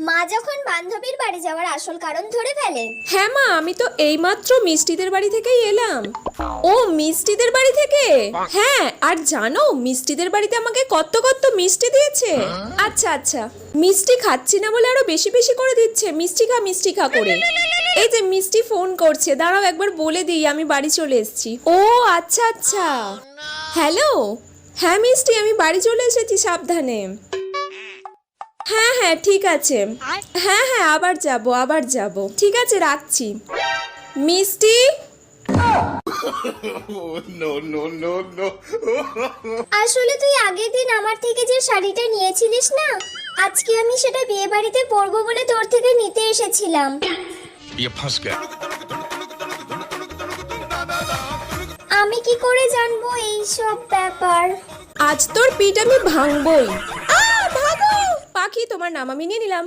মা যখন বান্ধবীর বাড়ি যাওয়ার আসল কারণ ধরে ফেলে। হ্যাঁ মা, আমি তো এইমাত্র মিষ্টিদের বাড়ি থেকেই এলাম। ও মিষ্টিদের বাড়ি থেকে? হ্যাঁ, আর জানো মিষ্টিদের বাড়িতে আমাকে কত কত মিষ্টি দিয়েছে। আচ্ছা আচ্ছা, মিষ্টি খাচ্ছি না বলে আরো বেশি বেশি করে দিচ্ছে মিষ্টি খা করে। এই যে মিষ্টি ফোন করছে, দাঁড়াও একবার বলে দিই আমি বাড়ি চলে এসেছি। ও আচ্ছা আচ্ছা, হ্যালো। হ্যাঁ মিষ্টি, আমি বাড়ি চলে এসেছি, সাবধানে। হ্যাঁ হ্যাঁ ঠিক আছে। হ্যাঁ হ্যাঁ আবার যাব। ঠিক আছে, রাখছি। মিষ্টি। আসলে তুই আগের দিন আমার থেকে যে শাড়িটা নিয়েছিলিস না, আজকে আমি সেটা বিয়ে বাড়িতে পরবো বলে তোর থেকে নিতে এসেছিলাম। আমি কি করে জানবো এই সব ব্যাপার? আজ তোর পিঠ আমি ভাঙবই। ভাগো পাখি, তোমার নাম আমি নিয়ে নিলাম।